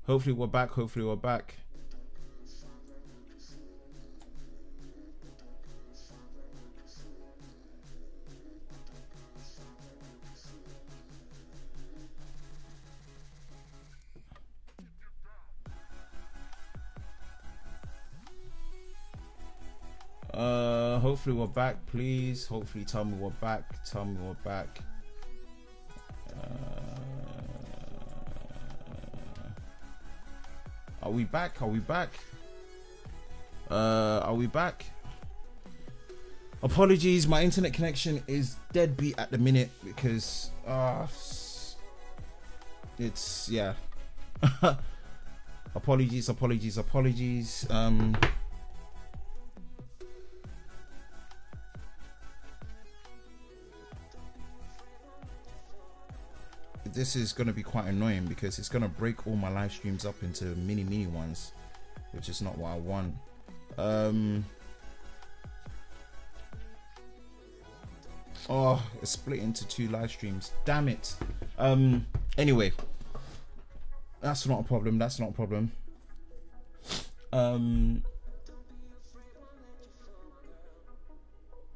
Hopefully we're back. Hopefully we're back. Hopefully we're back, please. Hopefully tell me we're back. Tell me we're back. Are we back? Are we back? Are we back? Apologies, my internet connection is deadbeat at the minute because it's, yeah. Apologies. This is going to be quite annoying because it's going to break all my live streams up into mini ones, which is not what I want. Oh, it's split into 2 live streams. Damn it. Anyway, that's not a problem. That's not a problem.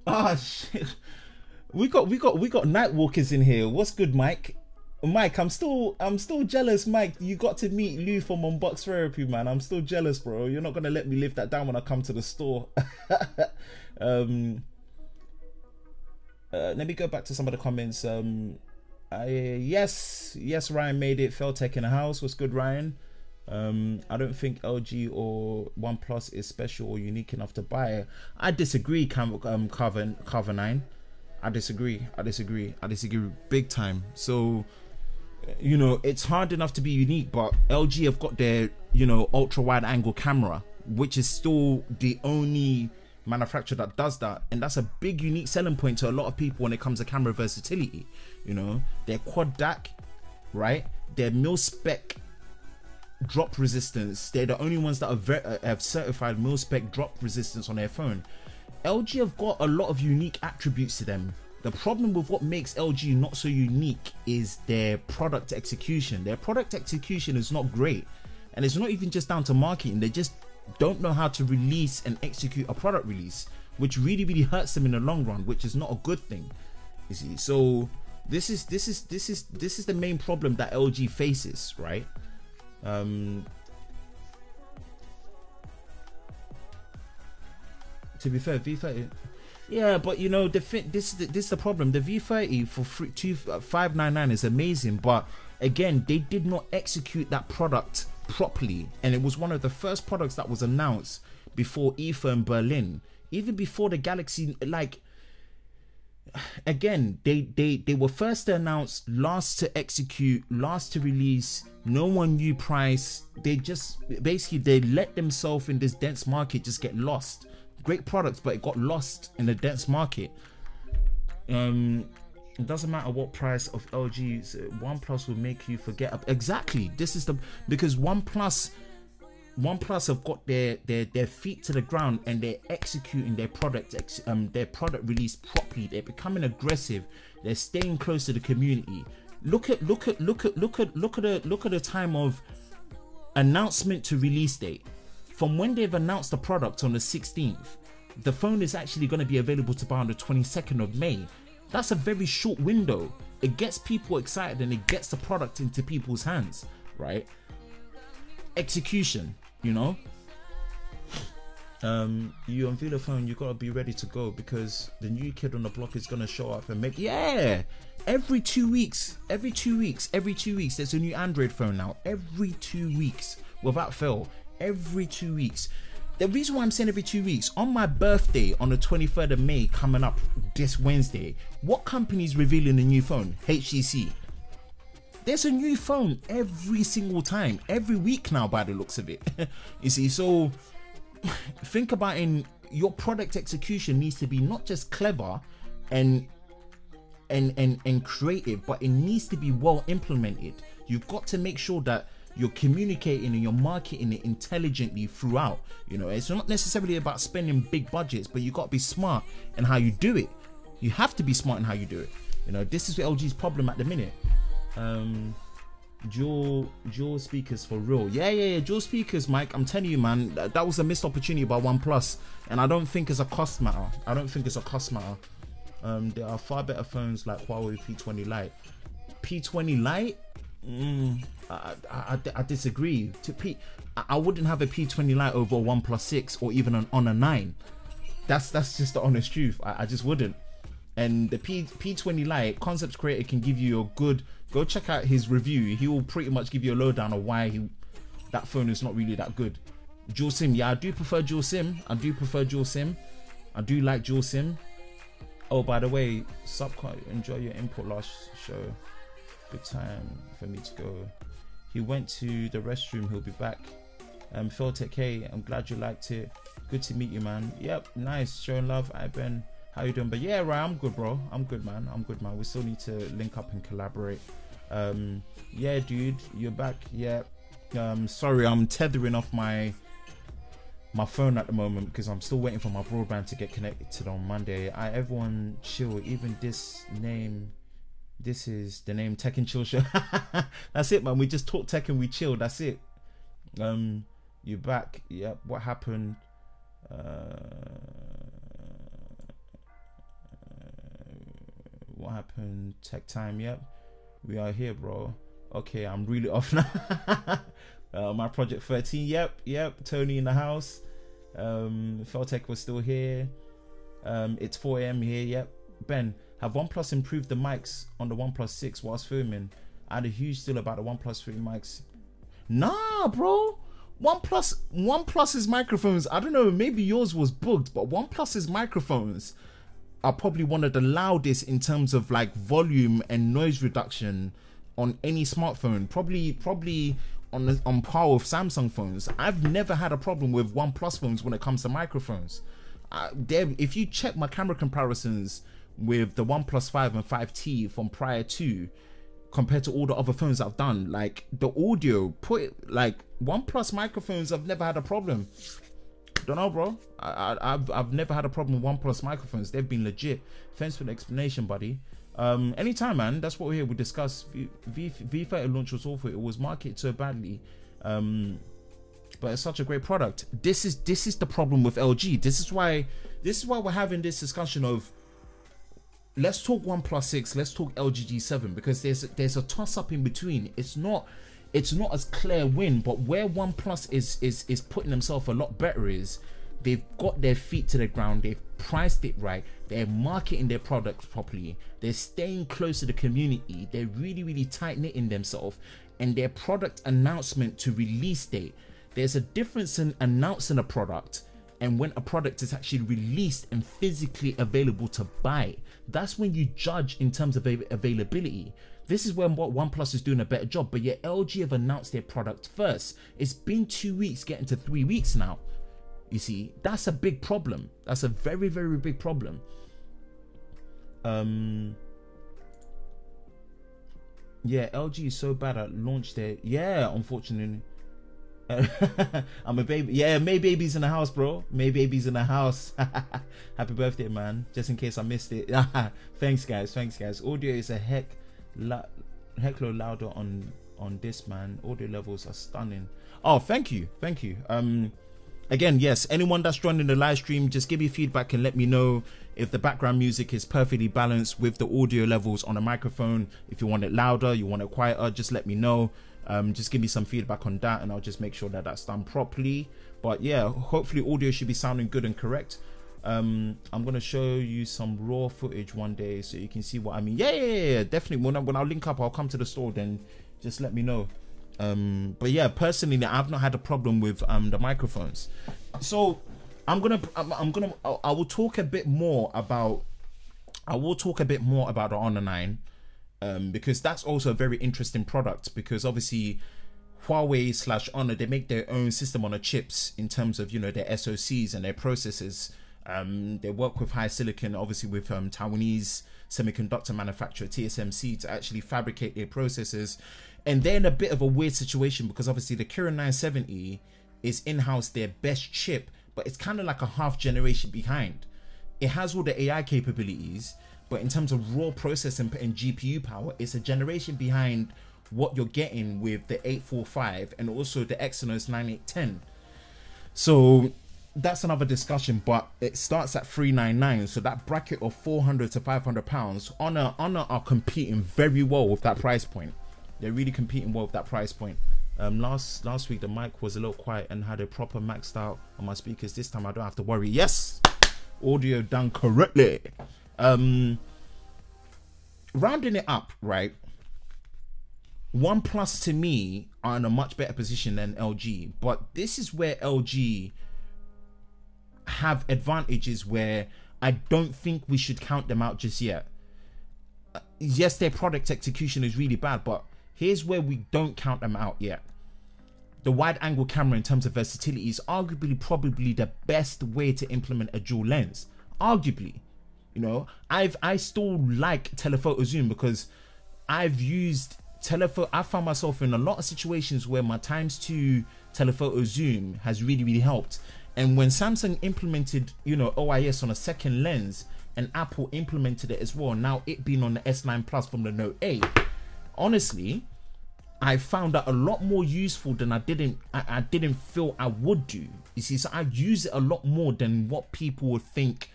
Ah, shit. We got night walkers in here. What's good, Mike? Mike, I'm still jealous, Mike. You got to meet Lou from Unbox Therapy, man. I'm still jealous, bro. You're not gonna let me live that down when I come to the store. Let me go back to some of the comments. Yes, Ryan made it. Feltech in the house. What's good, Ryan? I don't think LG or OnePlus is special or unique enough to buy. I disagree, Carver 9. I disagree big time. So, you know, it's hard enough to be unique, but LG have got their, you know, ultra wide angle camera, which is still the only manufacturer that does that, and that's a big unique selling point to a lot of people when it comes to camera versatility. You know, their quad DAC, right? Their mil spec drop resistance. They're the only ones that have certified mil spec drop resistance on their phone. LG have got a lot of unique attributes to them. The problem with what makes LG not so unique is their product execution. Their product execution is not great, and it's not even just down to marketing. They just don't know how to release and execute a product release, which really hurts them in the long run, which is not a good thing. You see, so this is the main problem that LG faces, right? To be fair, V30, yeah, but you know, this is the problem. The V30 for 599 is amazing, but again, they did not execute that product properly, and it was one of the first products that was announced before IFA in Berlin, even before the Galaxy. Like, again, they were first to announce, last to execute, last to release. No one knew price. They just basically they let themselves in this dense market just get lost. Great products, but it got lost in the dense market. It doesn't matter what price of LG's OnePlus will make you forget. Exactly, this is because OnePlus have got their feet to the ground, and they're executing their product release properly. They're becoming aggressive. They're staying close to the community. Look at the time of announcement to release date. From when they've announced the product on the 16th, the phone is actually going to be available to buy on the 22nd of May. That's a very short window. It gets people excited and it gets the product into people's hands, right? Execution, you know? You unveil a phone, you gotta be ready to go, because the new kid on the block is gonna show up and make, yeah, every 2 weeks, there's a new Android phone now. Every 2 weeks, without fail. Every 2 weeks. The reason why I'm saying every 2 weeks, on my birthday on the 23rd of May coming up this Wednesday, what company is revealing a new phone? HTC. There's a new phone every single time, every week now by the looks of it. You see, so think about your product execution needs to be not just clever and creative, but it needs to be well implemented. You've got to make sure that you're communicating and you're marketing it intelligently throughout. You know, it's not necessarily about spending big budgets, but you got to be smart in how you do it. You have to be smart in how you do it. You know, this is LG's problem at the minute. Dual speakers for real. Yeah, dual speakers, Mike. I'm telling you, man, that was a missed opportunity by OnePlus, and I don't think it's a cost matter. There are far better phones like Huawei P20 Lite. P20 Lite? I disagree. I wouldn't have a P20 Lite over a OnePlus 6 or even an Honor 9. That's just the honest truth. I just wouldn't. And the P20 Lite, Concepts Creator can give you a good, go check out his review. He will pretty much give you a lowdown of why that phone is not really that good. Dual SIM, yeah, I do prefer dual SIM. I do like dual SIM. Oh, by the way, enjoy your input last show. Good time for me to go. He went to the restroom, he'll be back. Philtech K, I'm glad you liked it. Good to meet you, man. Yep, nice, showing love. Hi Ben, how you doing? But yeah, right, I'm good, bro. I'm good, man. We still need to link up and collaborate. Yeah, dude, you're back. Yeah. Sorry, I'm tethering off my phone at the moment because I'm still waiting for my broadband to get connected on Monday. Everyone chill. Even this is the name, Tech and Chill Show. That's it, man. We just talk tech and we chill. That's it. You back? Yep. What happened? What happened? Tech time. Yep. We are here, bro. Okay, I'm really off now. My project 13. Yep. Tony in the house. Feltech was still here. It's 4 AM here. Yep. Ben, have OnePlus improved the mics on the OnePlus 6 whilst filming? I had a huge deal about the OnePlus 3 mics. Nah, bro. OnePlus's microphones, I don't know, maybe yours was bugged, but OnePlus's microphones are probably one of the loudest in terms of like volume and noise reduction on any smartphone. Probably on par with Samsung phones. I've never had a problem with OnePlus phones when it comes to microphones. If you check my camera comparisons with the OnePlus 5 and 5T from prior to, compared to all the other phones I've done, like the audio, like OnePlus microphones, I've never had a problem. Don't know, bro. I've never had a problem with OnePlus microphones. They've been legit. Thanks for the explanation, buddy. Anytime, man. That's what we're here. We discuss. V30 launch was awful. It was marketed so badly, but it's such a great product. This is the problem with LG. This is why we're having this discussion of, let's talk OnePlus 6, let's talk LG G7, because there's a toss up in between. It's not as clear win, but where OnePlus is putting themselves a lot better is they've got their feet to the ground, they've priced it right, they're marketing their products properly, they're staying close to the community, they're really tight knitting themselves, and their product announcement to release date. There's a difference in announcing a product and when a product is actually released and physically available to buy. That's when you judge in terms of availability. This is when what OnePlus is doing a better job, but yet LG have announced their product first. It's been 2 weeks, getting to 3 weeks now. You see, that's a big problem. That's a very big problem. Yeah, LG is so bad at launch there. Yeah, unfortunately. I'm a baby. Yeah, May baby's in the house, bro. May baby's in the house. Happy birthday, man. Just in case I missed it. Thanks guys. Audio is a heck load louder on this, man. Audio levels are stunning. Oh, thank you. Again, yes, anyone that's joining the live stream, just give me feedback and let me know if the background music is perfectly balanced with the audio levels on the microphone. If you want it louder, you want it quieter, just let me know. Just give me some feedback on that and I'll just make sure that that's done properly. But yeah, hopefully audio should be sounding good and correct. I'm gonna show you some raw footage one day so you can see what I mean. Yeah, definitely. When I'll link up, I'll come to the store, then just let me know. But yeah, personally, I've not had a problem with the microphones. So I will talk a bit more about the Honor 9. Because that's also a very interesting product, because obviously Huawei / Honor, they make their own system on the chips in terms of, you know, their SoCs and their processors. They work with high silicon, obviously with Taiwanese semiconductor manufacturer TSMC to actually fabricate their processors, and they're in a bit of a weird situation because obviously the Kirin 970 is in-house their best chip, but it's kind of like a half generation behind. It has all the AI capabilities, but in terms of raw processing and GPU power, it's a generation behind what you're getting with the 845 and also the Exynos 9810. So that's another discussion, but it starts at 399. So that bracket of 400 to 500 pounds, Honor are competing very well with that price point. They're really competing well with that price point. Last week the mic was a little quiet and had a proper maxed out on my speakers. This time I don't have to worry. Yes, audio done correctly. Rounding it up, right? OnePlus to me are in a much better position than LG, but this is where LG have advantages where I don't think we should count them out just yet. Yes, their product execution is really bad, but here's where we don't count them out yet. The wide angle camera in terms of versatility is arguably probably the best way to implement a dual lens. Arguably, you know, I still like telephoto zoom because I've used telephoto. I found myself in a lot of situations where my ×2 telephoto zoom has really helped. And when Samsung implemented, you know, OIS on a second lens, and Apple implemented it as well, now it being on the S9 Plus from the Note 8, honestly, I found that a lot more useful than I didn't feel I would do. You see, so I use it a lot more than what people would think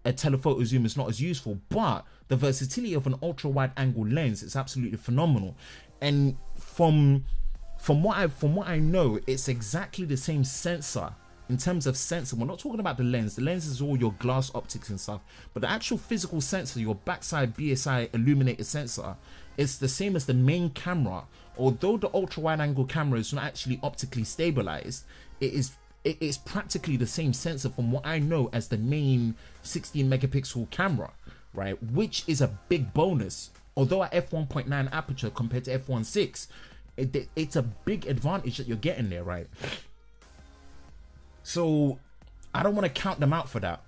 a telephoto zoom is not as useful. But the versatility of an ultra wide angle lens is absolutely phenomenal. And from what I know, it's exactly the same sensor. In terms of sensor, we're not talking about the lens. The lens is all your glass optics and stuff, but the actual physical sensor, your backside BSI illuminated sensor, it's the same as the main camera. Although the ultra wide angle camera is not actually optically stabilized, it is practically the same sensor from what I know as the main 16 megapixel camera, right? Which is a big bonus. Although at f1.9 aperture compared to f1.6, it's a big advantage that you're getting there, right? So I don't want to count them out for that.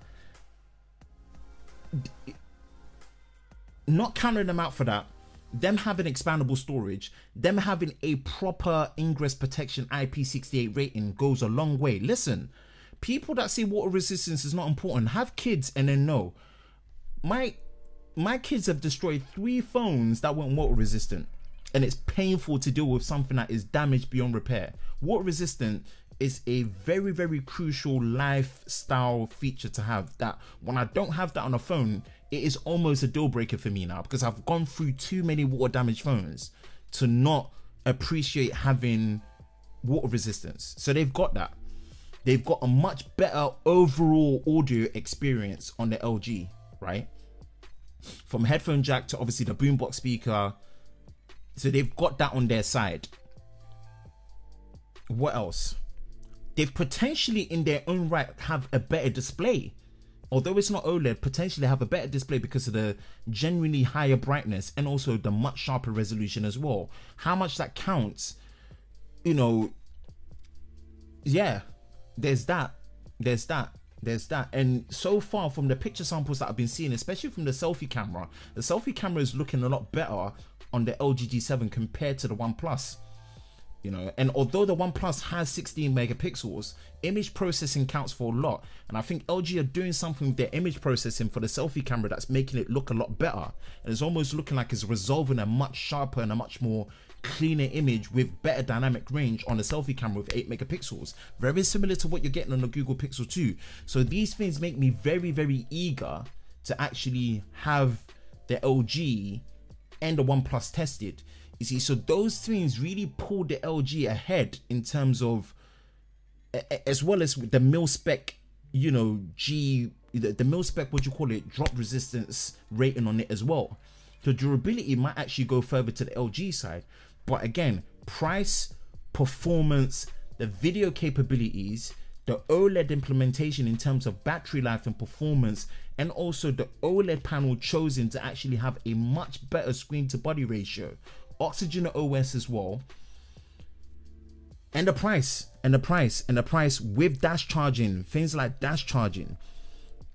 Not counting them out for that, them having expandable storage, them having a proper ingress protection IP68 rating goes a long way. Listen, people that say water resistance is not important, have kids and then know. My kids have destroyed 3 phones that weren't water resistant, and it's painful to deal with something that is damaged beyond repair. Water resistant is a very crucial lifestyle feature to have, that when I don't have that on a phone, it is almost a deal breaker for me now, because I've gone through too many water damaged phones to not appreciate having water resistance. So they've got that. They've got a much better overall audio experience on the LG, right? From headphone jack to obviously the boombox speaker. So they've got that on their side. What else? They've potentially in their own right have a better display. Although it's not OLED, potentially have a better display because of the genuinely higher brightness and also the much sharper resolution as well. How much that counts, you know, yeah, there's that. And so far from the picture samples that I've been seeing, especially from the selfie camera is looking a lot better on the LG G7 compared to the OnePlus. You know, and although the OnePlus has 16 megapixels, image processing counts for a lot, and I think LG are doing something with their image processing for the selfie camera that's making it look a lot better, and it's almost looking like it's resolving a much sharper and a much more cleaner image with better dynamic range on the selfie camera with 8 megapixels, very similar to what you're getting on the Google Pixel 2. So these things make me very eager to actually have the LG and the OnePlus tested. You see, so those things really pulled the LG ahead in terms of, as well as the mil spec, you know, the mil spec, what you call it, drop resistance rating on it as well. So durability might actually go further to the LG side. But again, price, performance, the video capabilities, the OLED implementation in terms of battery life and performance, and also the OLED panel chosen to actually have a much better screen to body ratio, Oxygen OS as well, and the price with dash charging, things like dash charging,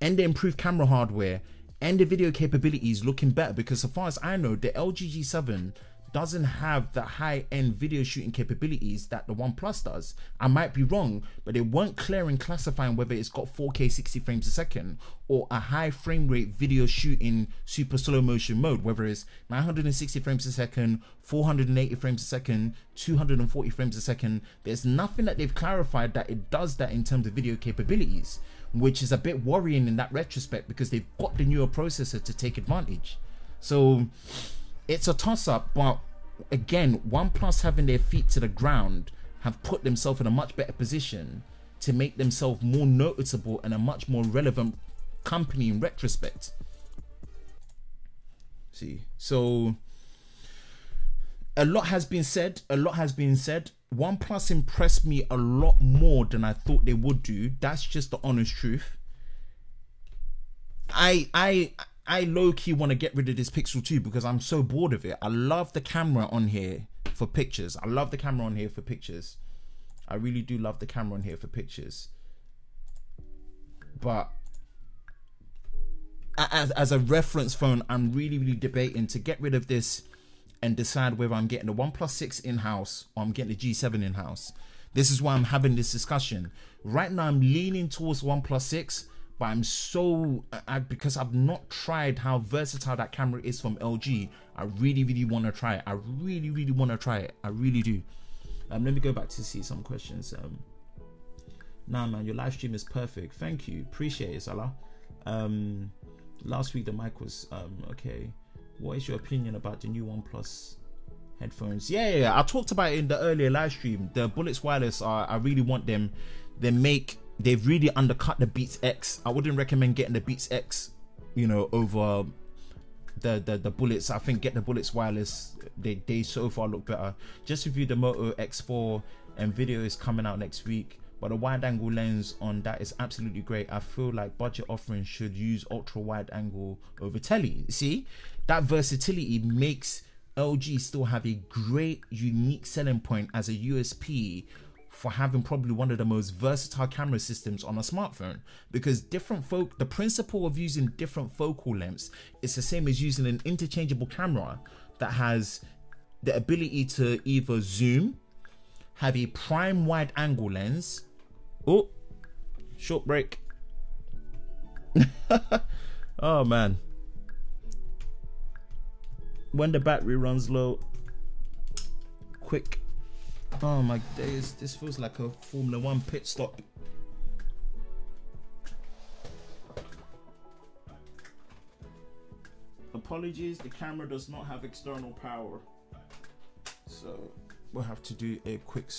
and the improved camera hardware and the video capabilities looking better, because as far as I know, the LG G7 doesn't have the high-end video shooting capabilities that the OnePlus does. I might be wrong, but they weren't clear in classifying whether it's got 4K 60 frames a second or a high frame rate video shooting super slow motion mode, whether it's 960 frames a second, 480 frames a second, 240 frames a second. There's nothing that they've clarified that it does that in terms of video capabilities, which is a bit worrying in that retrospect because they've got the newer processor to take advantage. So it's a toss-up, but again, OnePlus having their feet to the ground have put themselves in a much better position to make themselves more noticeable and a much more relevant company in retrospect. See, so a lot has been said. OnePlus impressed me a lot more than I thought they would do. That's just the honest truth. I low-key want to get rid of this Pixel 2 because I'm so bored of it. I love the camera on here for pictures. I love the camera on here for pictures. I really do love the camera on here for pictures. But as a reference phone, I'm really debating to get rid of this and decide whether I'm getting the OnePlus 6 in-house or I'm getting the G7 in-house. This is why I'm having this discussion. Right now, I'm leaning towards OnePlus 6, but I'm so, because I've not tried how versatile that camera is from LG. I really want to try it. I really want to try it. I really do. Let me go back to see some questions. Nah, man, your live stream is perfect. Thank you. Appreciate it, Salah. Last week the mic was okay. What is your opinion about the new OnePlus headphones? Yeah, I talked about it in the earlier live stream. The Bullets Wireless I really want them. They've really undercut the Beats X. I wouldn't recommend getting the Beats X, you know, over the Bullets. I think get the Bullets Wireless. They so far look better. Just reviewed the Moto X4 and video is coming out next week. But the wide angle lens on that is absolutely great. I feel like budget offerings should use ultra wide angle over tele. See, that versatility makes LG still have a great unique selling point as a USP for having probably one of the most versatile camera systems on a smartphone, because the principle of using different focal lengths is the same as using an interchangeable camera that has the ability to either zoom, have a prime wide angle lens. Oh, short break. Oh man, when the battery runs low, quick. Oh my days, this feels like a Formula 1 pit stop. Apologies, the camera does not have external power, so we'll have to do a quick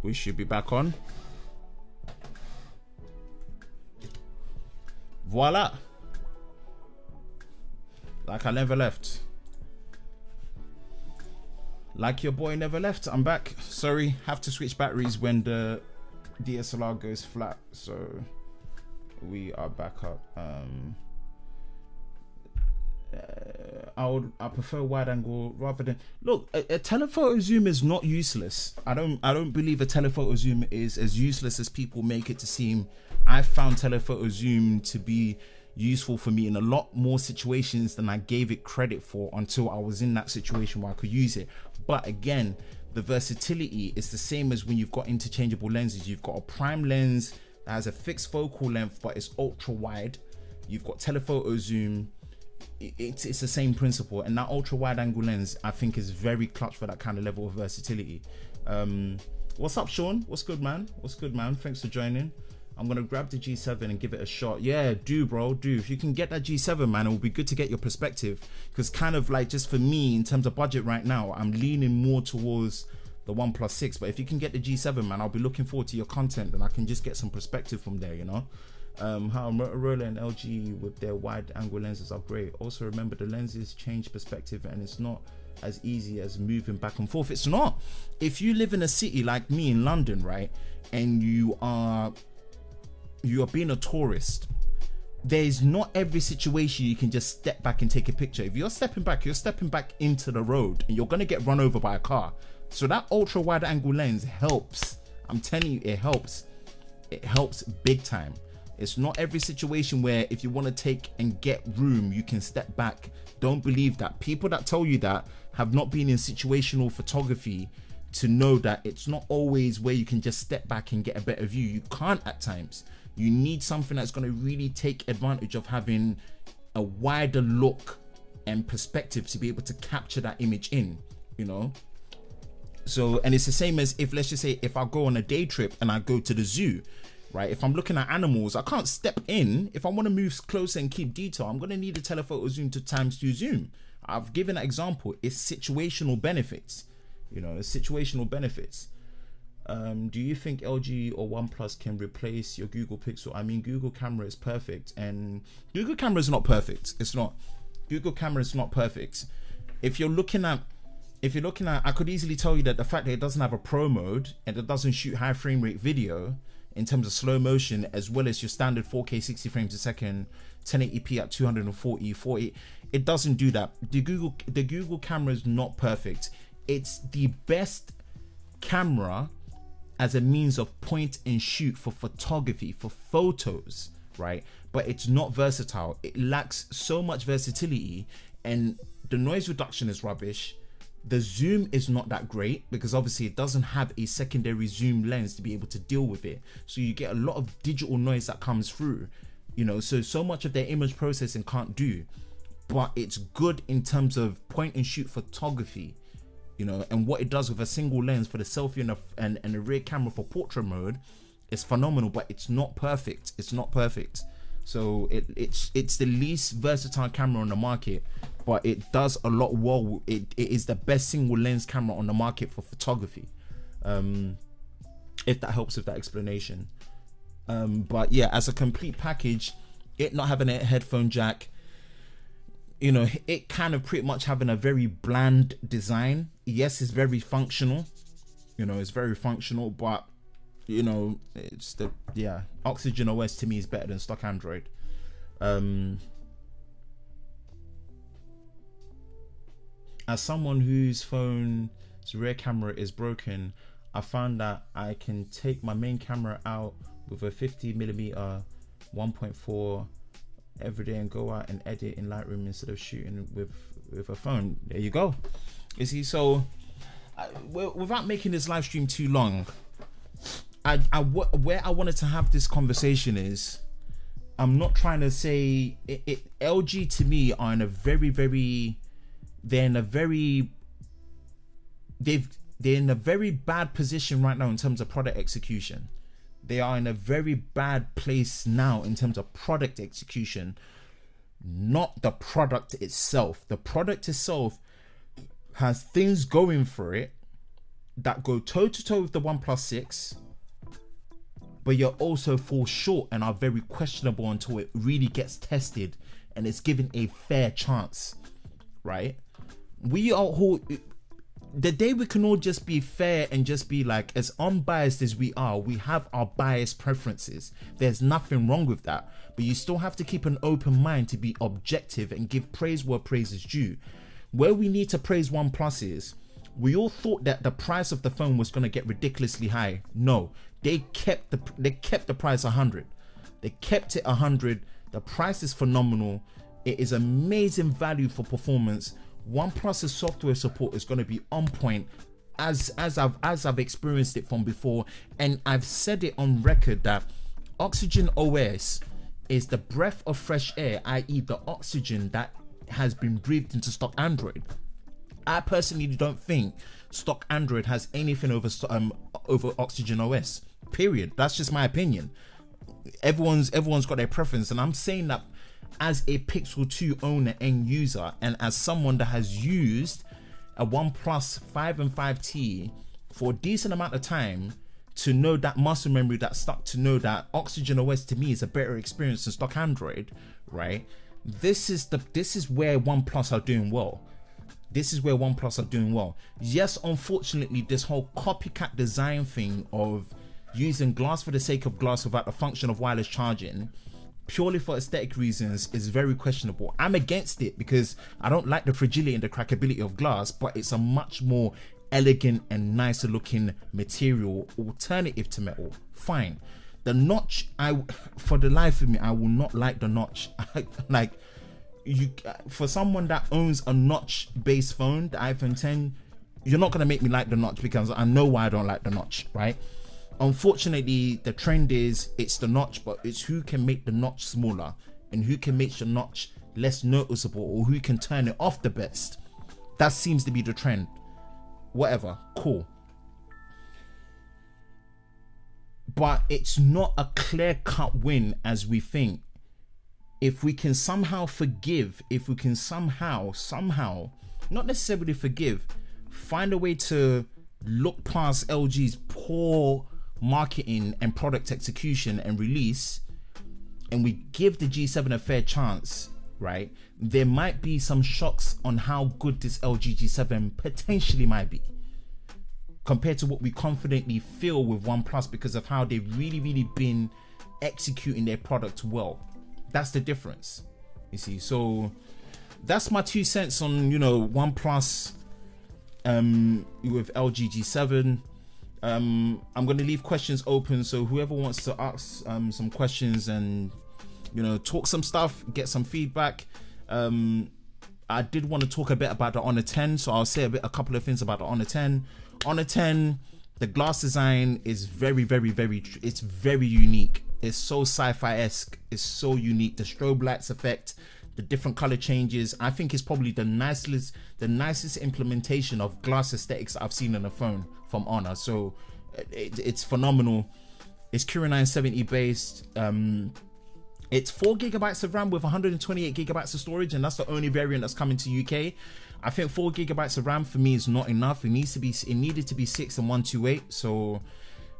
we should be back on. Voila, like I never left. Like your boy never left. I'm back. Sorry, have to switch batteries when the DSLR goes flat, so we are back up. I prefer wide angle rather than look. A telephoto zoom is not useless. I don't believe a telephoto zoom is as useless as people make it to seem. I found telephoto zoom to be useful for me in a lot more situations than I gave it credit for until I was in that situation where I could use it. But again, the versatility is the same as when you've got interchangeable lenses. You've got a prime lens that has a fixed focal length but it's ultra wide. You've got telephoto zoom. It's the same principle, and that ultra wide angle lens I think is very clutch for that kind of level of versatility. What's up, Sean? What's good, man? Thanks for joining. I'm gonna grab the G7 and give it a shot. Yeah, do bro, do. If you can get that G7, man, it will be good to get your perspective, because kind of like, just for me in terms of budget right now, I'm leaning more towards the OnePlus 6, but if you can get the G7, man, I'll be looking forward to your content and I can just get some perspective from there, you know. How Motorola and LG with their wide angle lenses are great. Also remember, the lenses change perspective and it's not as easy as moving back and forth. It's not. If you live in a city like me in London, right, and you are being a tourist, there's not every situation you can just step back and take a picture. If you're stepping back into the road and you're gonna get run over by a car. So that ultra wide angle lens helps. I'm telling you, it helps big time. It's not every situation where if you want to take and get room, you can step back. Don't believe that. People that tell you that have not been in situational photography to know that it's not always where you can just step back and get a better view. You can't at times. You need something that's going to really take advantage of having a wider look and perspective to be able to capture that image in, you know. So, and it's the same as if, let's just say, if I go on a day trip and I go to the zoo, right? If I'm looking at animals, I can't step in. If I want to move closer and keep detail, I'm going to need a telephoto zoom to ×2 zoom. I've given an example. It's situational benefits, you know, it's situational benefits. Do you think LG or OnePlus can replace your Google Pixel? I mean, Google camera is perfect, and Google camera is not perfect. It's not. Google camera is not perfect. If you're looking at, I could easily tell you that the fact that it doesn't have a pro mode and it doesn't shoot high frame rate video in terms of slow motion, as well as your standard 4K 60 frames a second, 1080p at 240, it doesn't do that. The Google camera is not perfect. It's the best camera as a means of point and shoot for photography, for photos, right? But it's not versatile. It lacks so much versatility, and the noise reduction is rubbish. The zoom is not that great because obviously it doesn't have a secondary zoom lens to be able to deal with it. So you get a lot of digital noise that comes through, you know, so much of their image processing can't do, but it's good in terms of point and shoot photography, you know, and what it does with a single lens for the selfie and a rear camera for portrait mode is phenomenal, but it's not perfect. It's not perfect. So it's the least versatile camera on the market, but it does a lot well. It is the best single lens camera on the market for photography, if that helps with that explanation. But yeah, as a complete package, it not having a headphone jack, you know, it kind of pretty much having a very bland design. Yes, it's very functional, you know, it's very functional, but you know, it's the, yeah, Oxygen OS to me is better than stock Android. As someone whose phone's rear camera is broken, I found that I can take my main camera out with a 50mm 1.4 every day and go out and edit in Lightroom instead of shooting with a phone. There you go. You see, so without making this live stream too long, where I wanted to have this conversation is, I'm not trying to say LG to me are in a they're in a very bad position right now in terms of product execution. They are in a very bad place now in terms of product execution, not the product itself. The product itself has things going for it that go toe to toe with the OnePlus 6, but you also fall short and are very questionable until it really gets tested and it's given a fair chance, right? We are all, the day we can all just be fair and just be like, as unbiased as we are, we have our biased preferences. There's nothing wrong with that, but you still have to keep an open mind to be objective and give praise where praise is due. Where we need to praise OnePlus is, we all thought that the price of the phone was going to get ridiculously high. No, they kept the price 100. They kept it 100. The price is phenomenal. It is amazing value for performance. OnePlus's software support is going to be on point, as I've experienced it from before, and I've said it on record that Oxygen OS is the breath of fresh air, i.e. the oxygen that has been breathed into stock Android. I personally don't think stock Android has anything over Oxygen OS, period. That's just my opinion. Everyone's got their preference, and I'm saying that as a Pixel 2 owner and user, and as someone that has used a OnePlus 5 and 5T for a decent amount of time, to know that muscle memory that stuck, to know that Oxygen OS to me is a better experience than stock Android, right? This is where OnePlus are doing well. This is where OnePlus are doing well. Yes, unfortunately, this whole copycat design thing of using glass for the sake of glass without the function of wireless charging, purely for aesthetic reasons, is very questionable. I'm against it because I don't like the fragility and the crackability of glass, but it's a much more elegant and nicer looking material alternative to metal. Fine. The notch, for the life of me, I will not like the notch. Like, for someone that owns a notch based phone, the iPhone 10, you're not gonna make me like the notch, because I know why I don't like the notch, right? Unfortunately, the trend is it's the notch, but it's who can make the notch smaller and who can make the notch less noticeable, or who can turn it off the best. That seems to be the trend. Whatever, cool. But it's not a clear-cut win as we think. If we can somehow forgive, if we can somehow, not necessarily forgive, find a way to look past LG's poor marketing and product execution and release, and we give the G7 a fair chance, right? There might be some shocks on how good this LG G7 potentially might be, compared to what we confidently feel with OnePlus, because of how they've really been executing their product well. That's the difference, you see. So that's my 2 cents on, you know, OnePlus with LG G7. I'm going to leave questions open, so whoever wants to ask some questions and, you know, talk some stuff, get some feedback. I did want to talk a bit about the Honor 10, so I'll say a couple of things about the Honor 10. Honor 10, the glass design is very it's very unique. It's so sci-fi-esque. It's so unique. The strobe lights effect, the different color changes. I think it's probably the nicest implementation of glass aesthetics I've seen on a phone from Honor. So it's phenomenal. It's Kirin 970 based. It's 4 GB of RAM with 128 GB of storage, and that's the only variant that's coming to UK. I think 4 GB of RAM for me is not enough. It needed to be 6 and 128. So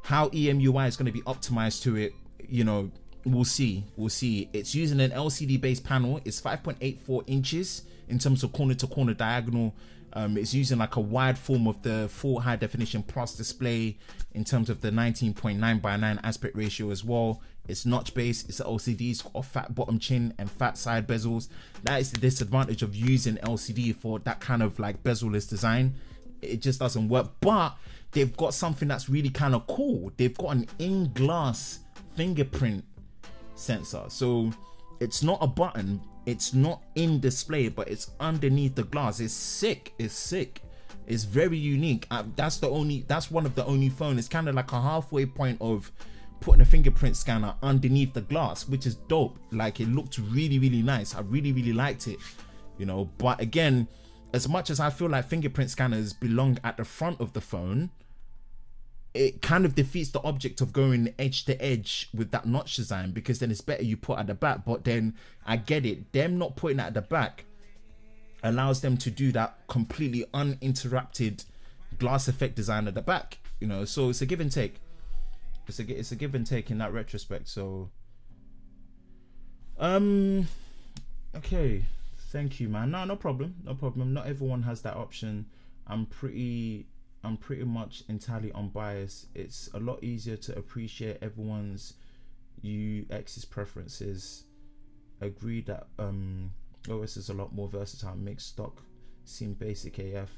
how EMUI is going to be optimized to it, you know, we'll see. It's using an LCD based panel. It's 5.84 inches in terms of corner to corner diagonal. It's using like a wide form of the full high definition plus display in terms of the 19.9:9 aspect ratio as well. It's notch based, it's LCD, it's got a fat bottom chin and fat side bezels. That is the disadvantage of using LCD for that kind of like bezel-less design. It just doesn't work. But they've got something that's really kind of cool. They've got an in-glass fingerprint sensor. So it's not a button, it's not in display, but it's underneath the glass. It's sick. It's very unique. That's one of the only phones. It's kind of like a halfway point of putting a fingerprint scanner underneath the glass, which is dope. Like, it looked really nice. I really liked it, you know. But again, as much as I feel like fingerprint scanners belong at the front of the phone, it kind of defeats the object of going edge to edge with that notch design, because then it's better you put at the back. But then I get it, them not putting it at the back allows them to do that completely uninterrupted glass effect design at the back, you know. So it's a give and take. It's a give and take in that retrospect. So okay, thank you, man. No problem. Not everyone has that option. I'm pretty much entirely unbiased. It's a lot easier to appreciate everyone's UX's preferences. Agree that OS is a lot more versatile. Makes stock seem basic AF.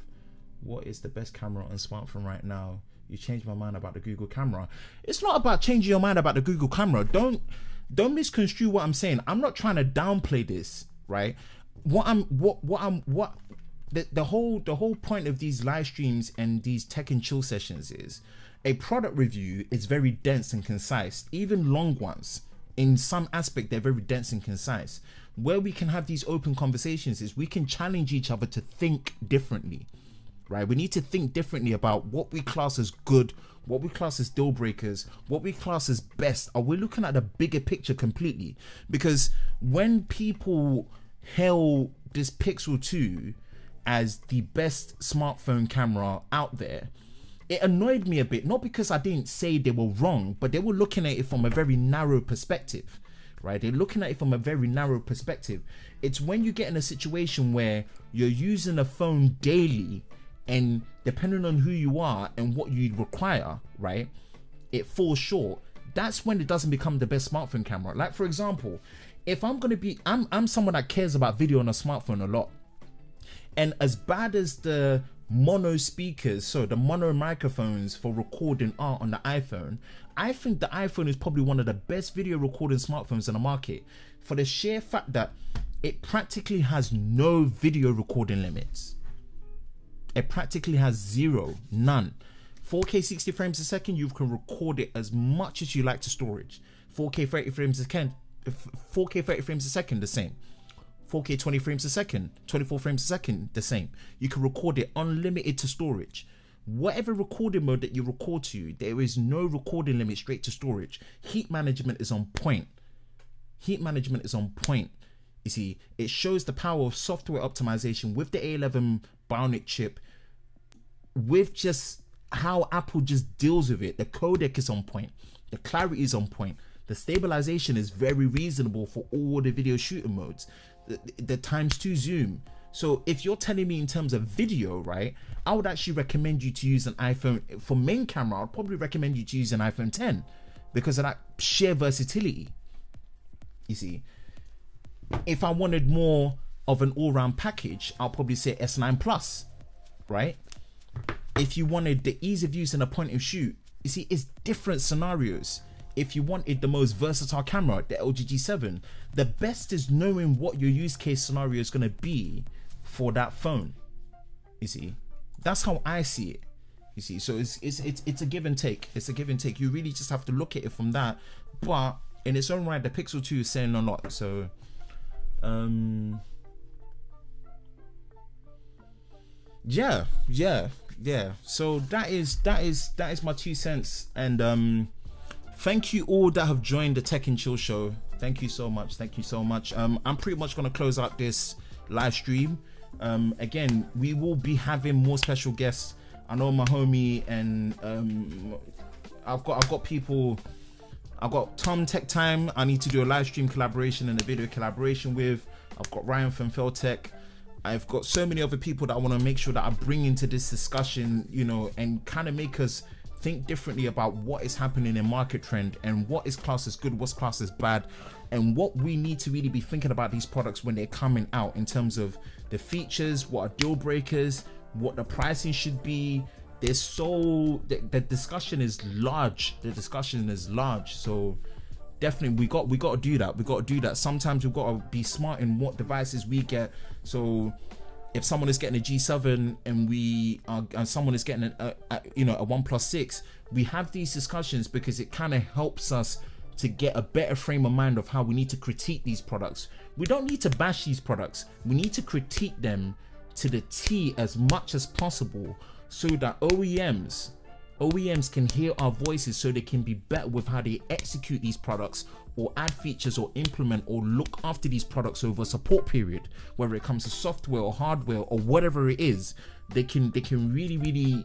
What is the best camera on smartphone right now? You changed my mind about the Google camera. It's not about changing your mind about the Google camera. Don't misconstrue what I'm saying. I'm not trying to downplay this, right? The whole point of these live streams and these tech and chill sessions is a product review is very dense and concise. Even long ones, in some aspect, they're very dense and concise. Where we can have these open conversations is we can challenge each other to think differently, right? We need to think differently about what we class as good, what we class as deal breakers, what we class as best. Are we looking at the bigger picture completely? Because when people hail this Pixel 2 as the best smartphone camera out there, it annoyed me a bit. Not because I didn't say they were wrong, but they were looking at it from a very narrow perspective, right? They're looking at it from a very narrow perspective. It's when you get in a situation where you're using a phone daily, and depending on who you are and what you require, right, it falls short. That's when it doesn't become the best smartphone camera. Like, for example, if I'm someone that cares about video on a smartphone a lot, and as bad as the mono speakers, so the mono microphones for recording art on the iPhone, I think the iPhone is probably one of the best video recording smartphones in the market, for the sheer fact that it practically has no video recording limits. It practically has zero, none. 4K 60 frames a second, you can record it as much as you like to storage. 4K 30 frames a second, 4K 30 frames a second, the same. 4K 20 frames a second, 24 frames a second, the same. You can record it unlimited to storage. Whatever recording mode that you record to, there is no recording limit straight to storage. Heat management is on point. Heat management is on point. You see, it shows the power of software optimization with the A11 Bionic chip, with just how Apple just deals with it. The codec is on point. The clarity is on point. The stabilization is very reasonable for all the video shooting modes. The ×2 zoom. So if you're telling me in terms of video, right, I would actually recommend you to use an iPhone. For main camera, I'd probably recommend you to use an iPhone 10 because of that sheer versatility. You see, if I wanted more of an all-round package, I'll probably say S9 Plus, right? If you wanted the ease of use and a point of shoot, you see, it's different scenarios. If you wanted the most versatile camera, the LG G7, the best is knowing what your use case scenario is going to be for that phone. You see, that's how I see it. You see, so it's a give and take. It's a give and take. You really just have to look at it from that. But in its own right, the Pixel 2 is saying a lot. So, yeah. So that is my 2 cents. And thank you all that have joined the Tech and Chill show. Thank you so much. Thank you so much. I'm pretty much going to close out this live stream. Again, we will be having more special guests. I know my homie and I've got people. I've got Tom Tech Time. I need to do a live stream collaboration and a video collaboration with. I've got Ryan from Feltech. I've got so many other people that I want to make sure that I bring into this discussion, you know, and kind of make us think differently about what is happening in market trend and what is classed as good, what's classed as bad, and what we need to really be thinking about these products when they're coming out in terms of the features, what are deal breakers, what the pricing should be. There's so the discussion is large. The discussion is large. So definitely we got to do that. We got to do that. Sometimes we've got to be smart in what devices we get. So if someone is getting a G7 and someone is getting a OnePlus 6, we have these discussions because it kind of helps us to get a better frame of mind of how we need to critique these products. We don't need to bash these products. We need to critique them to the T as much as possible, so that OEMs can hear our voices, so they can be better with how they execute these products or add features or implement or look after these products over a support period, whether it comes to software or hardware or whatever it is. They can really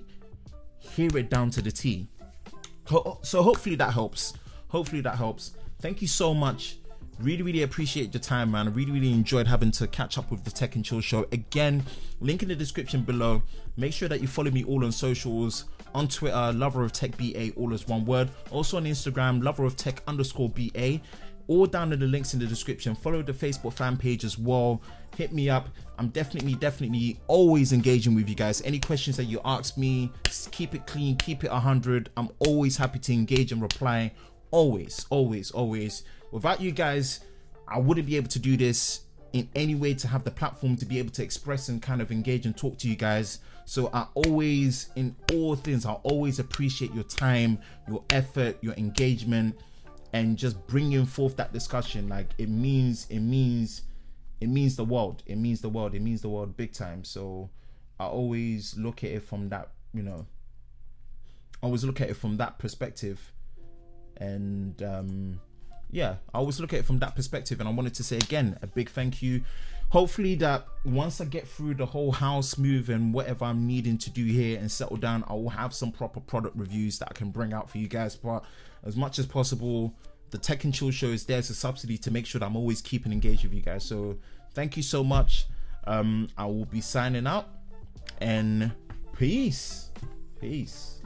hear it down to the T. So hopefully that helps. Thank you so much. Really appreciate your time, man. I really enjoyed having to catch up with the Tech and Chill show. Again, link in the description below. Make sure that you follow me all on socials. On Twitter, Lover of Tech BA, all as one word. Also on Instagram, Lover of Tech _BA. All down in the links in the description. Follow the Facebook fan page as well. Hit me up. I'm definitely always engaging with you guys. Any questions that you ask me, keep it clean, keep it 100. I'm always happy to engage and reply. Always. Without you guys, I wouldn't be able to do this in any way, to have the platform to be able to express and kind of engage and talk to you guys. So I always, in all things, I always appreciate your time, your effort, your engagement, and just bringing forth that discussion. Like, it means the world. It means the world big time. So I always look at it from that, perspective. And yeah, I always look at it from that perspective. And I wanted to say again a big thank you. Hopefully that once I get through the whole house move and whatever I'm needing to do here and settle down, I will have some proper product reviews that I can bring out for you guys. But as much as possible, the Tech and Chill show is there as a subsidy to make sure that I'm always keeping engaged with you guys. So thank you so much. I will be signing out, and peace. Peace.